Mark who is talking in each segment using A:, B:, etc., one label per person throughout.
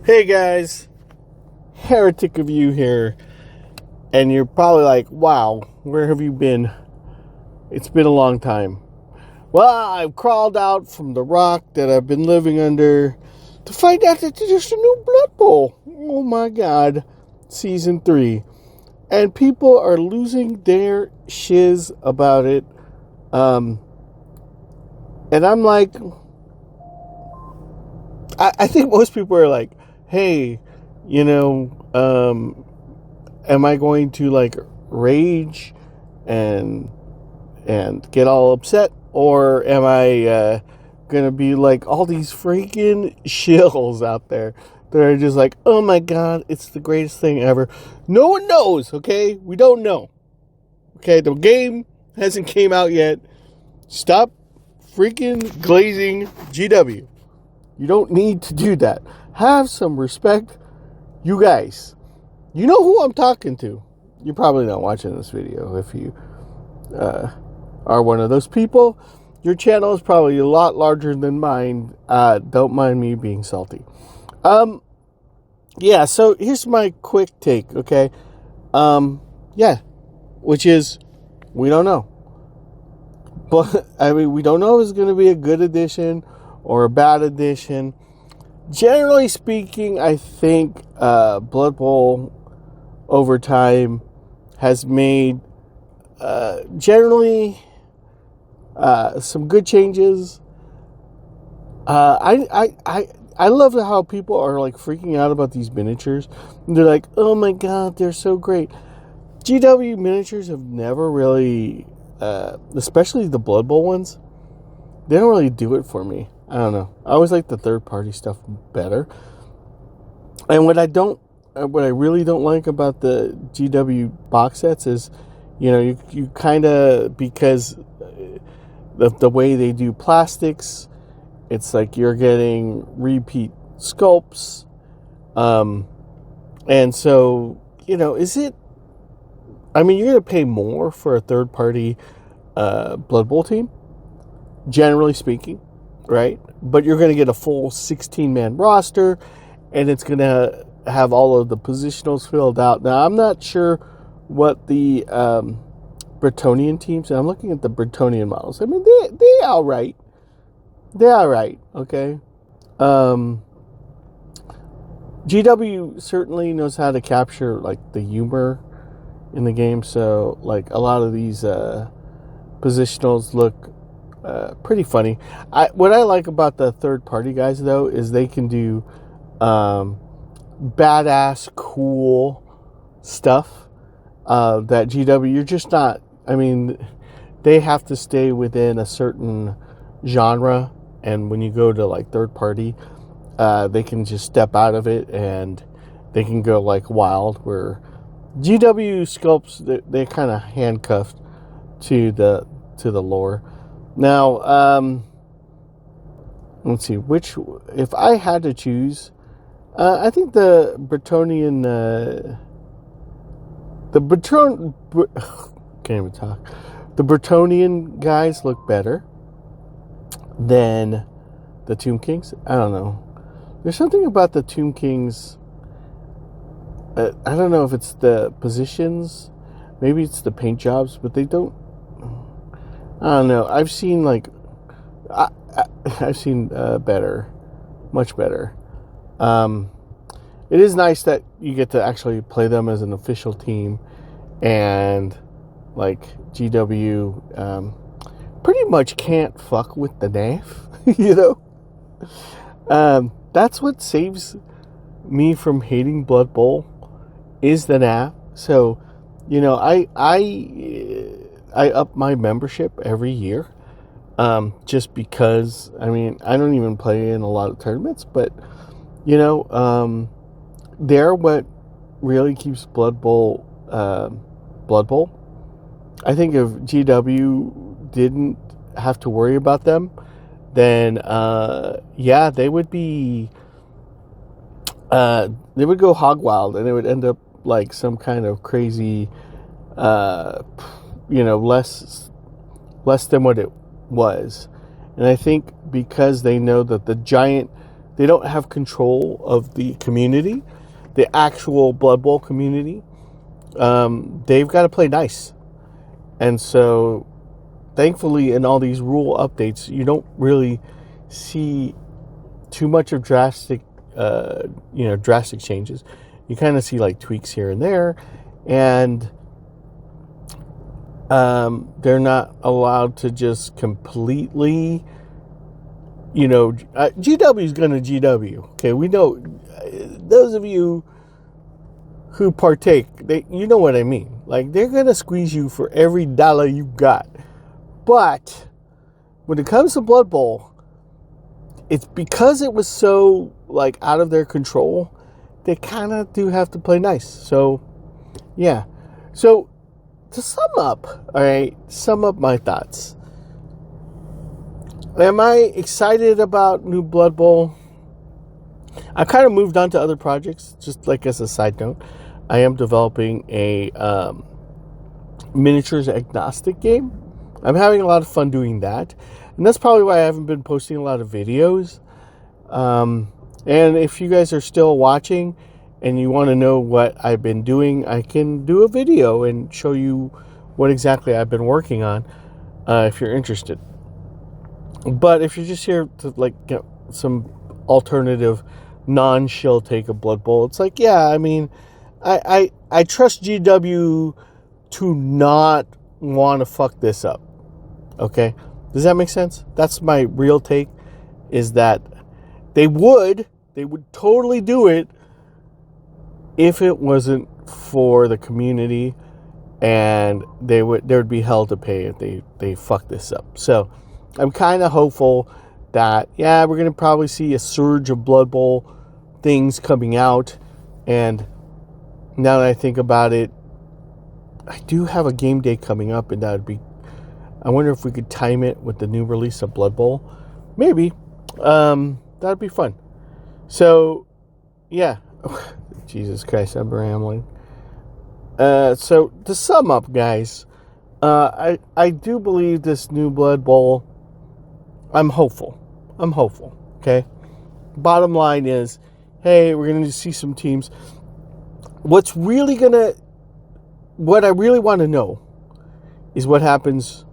A: Hey guys, Heretic of You here, and you're probably like, wow, where have you been? It's been a long time. Well, I've crawled out from the rock that I've been living under to find out that there's a new Blood Bowl. Oh my god, Season 3. And people are losing their shiz about it. And I'm like, I think most people are like, hey, am I going to like rage and get all upset, or am I gonna be like all these freaking shills out there that are just like, oh my god, it's the greatest thing ever? No one knows, okay? We don't know. Okay, the game hasn't came out yet. Stop freaking glazing GW. You don't need to do that. Have some respect. You guys, you know who I'm talking to. You're probably not watching this video. If you are one of those people, your channel is probably a lot larger than mine. Don't mind me being salty. Yeah, so here's my quick take, okay? Yeah, which is, we don't know. But, I mean, we don't know if it's going to be a good addition or a bad addition. Generally speaking, I think Blood Bowl over time has made generally some good changes. I love how people are like freaking out about these miniatures. They're like, oh my god, they're so great. GW miniatures have never really, especially the Blood Bowl ones, they don't really do it for me. I don't know. I always like the third party stuff better. And what I really don't like about the GW box sets is, you kind of, because the way they do plastics, it's like you're getting repeat sculpts. And so, is it, I mean, you're going to pay more for a third party Blood Bowl team, generally speaking, right? But you're going to get a full 16-man roster, and it's going to have all of the positionals filled out. Now, I'm not sure what the Bretonnian teams, and I'm looking at the Bretonnian models. I mean, they all right. They're all right, okay? GW certainly knows how to capture, like, the humor in the game, so, like, a lot of these positionals look pretty funny. What I like about the third-party guys, though, is they can do badass, cool stuff that GW, you're just not, I mean, they have to stay within a certain genre, and when you go to, like, third-party, they can just step out of it, and they can go, like, wild, where GW sculpts, they're kind of handcuffed to the lore. Now, let's see, if I had to choose, I think the Bretonnian, can't even talk. The Bretonnian guys look better than the Tomb Kings. I don't know. There's something about the Tomb Kings. I don't know if it's the positions, maybe it's the paint jobs, but they don't. I don't know. I've seen I've seen better, much better. It is nice that you get to actually play them as an official team, and like GW pretty much can't fuck with the NAF, That's what saves me from hating Blood Bowl is the NAF. So, I up my membership every year, just because, I mean, I don't even play in a lot of tournaments, but, they're what really keeps Blood Bowl. I think if GW didn't have to worry about them, then, they would be, they would go hog wild, and it would end up like some kind of crazy, less than what it was. And I think because they know that the giant they don't have control of the community, the actual Blood Bowl community. They've got to play nice. And so, thankfully, in all these rule updates, you don't really see too much of drastic changes. You kind of see like tweaks here and there, and they're not allowed to just completely, GW is going to GW. Okay, we know, those of you who partake, you know what I mean. Like, they're going to squeeze you for every dollar you got. But when it comes to Blood Bowl, it's because it was so, like, out of their control, they kind of do have to play nice. So, yeah. So, to sum up my thoughts. Am I excited about new Blood Bowl? I kind of moved on to other projects, just like as a side note. I am developing a miniatures agnostic game. I'm having a lot of fun doing that. And that's probably why I haven't been posting a lot of videos. And if you guys are still watching and you want to know what I've been doing, I can do a video and show you what exactly I've been working on if you're interested. But if you're just here to get some alternative non-shill take of Blood Bowl, it's like, yeah, I mean, I trust GW to not want to fuck this up. Okay? Does that make sense? That's my real take, is that they would totally do it if it wasn't for the community, and there would be hell to pay if they fuck this up. So I'm kind of hopeful that, yeah, we're going to probably see a surge of Blood Bowl things coming out. And now that I think about it, I do have a game day coming up, and I wonder if we could time it with the new release of Blood Bowl. Maybe. That'd be fun. So, yeah. Jesus Christ, I'm rambling. So, to sum up, guys, I do believe this new Blood Bowl, I'm hopeful, okay? Bottom line is, hey, we're going to see some teams. What I really want to know is what happens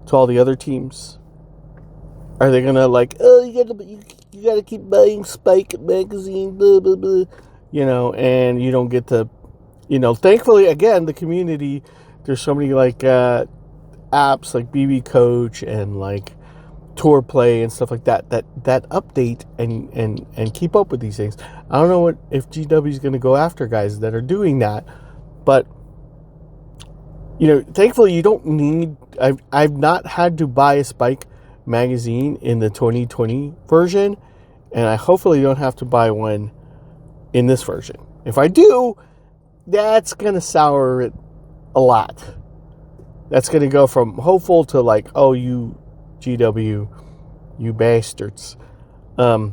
A: to all the other teams. Are they going to you got to keep buying Spike magazine, blah, blah, blah, and you don't get to, thankfully, again, the community, there's so many apps like BB Coach and Tour Play and stuff like that update and keep up with these things. I don't know if GW is going to go after guys that are doing that, but thankfully you don't need. I've not had to buy a Spike magazine in the 2020 version, and I hopefully don't have to buy one in this version. If I do, that's going to sour it a lot. That's going to go from hopeful to oh, you GW, you bastards. So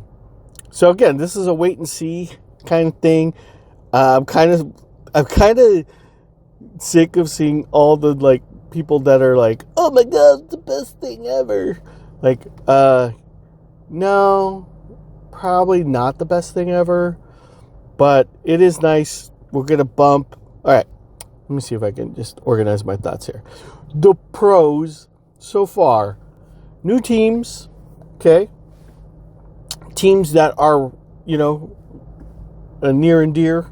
A: again, this is a wait and see kind of thing. I'm kind of sick of seeing all the people that are oh my god, it's the best thing ever. No, probably not the best thing ever, but it is nice. We're gonna bump. All right, let me see if I can just organize my thoughts here. The pros so far: new teams, okay, teams that are near and dear.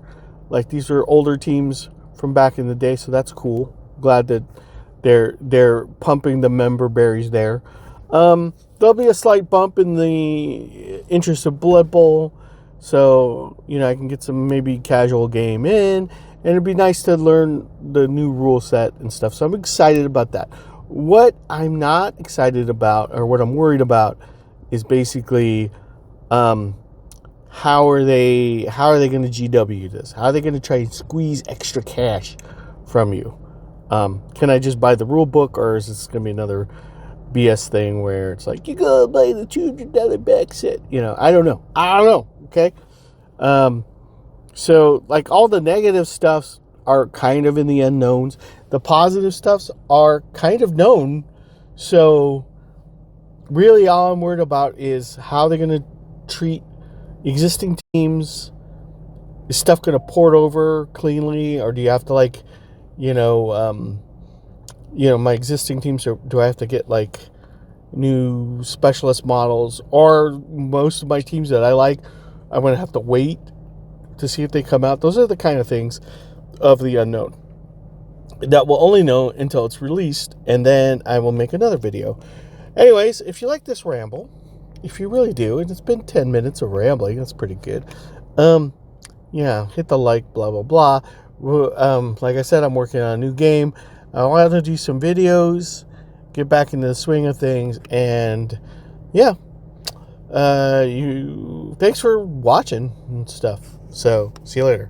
A: These are older teams from back in the day, so that's cool. Glad that they're pumping the member berries there. There'll be a slight bump in the interest of Blood Bowl, so I can get some maybe casual game in, and it'd be nice to learn the new rule set and stuff. So I'm excited about that. What I'm not excited about, or what I'm worried about, is basically how are they going to GW this? How are they going to try and squeeze extra cash from you? Can I just buy the rule book, or is this going to be another BS thing where it's you gotta buy the $200 back set? I don't know. Okay. So all the negative stuffs are kind of in the unknowns. The positive stuffs are kind of known. So really all I'm worried about is how they're going to treat existing teams? Is stuff going to port over cleanly, or do you have to like, you know, my existing teams? Do I have to get like new specialist models, or most of my teams that I like, I'm going to have to wait to see if they come out? Those are the kind of things of the unknown that we'll only know until it's released, and then I will make another video. Anyways, if you like this ramble, if you really do, and it's been 10 minutes of rambling, that's pretty good. Yeah, hit the like, blah, blah, blah. Like I said, I'm working on a new game. I want to do some videos, get back into the swing of things, and yeah, thanks for watching and stuff. So, see you later.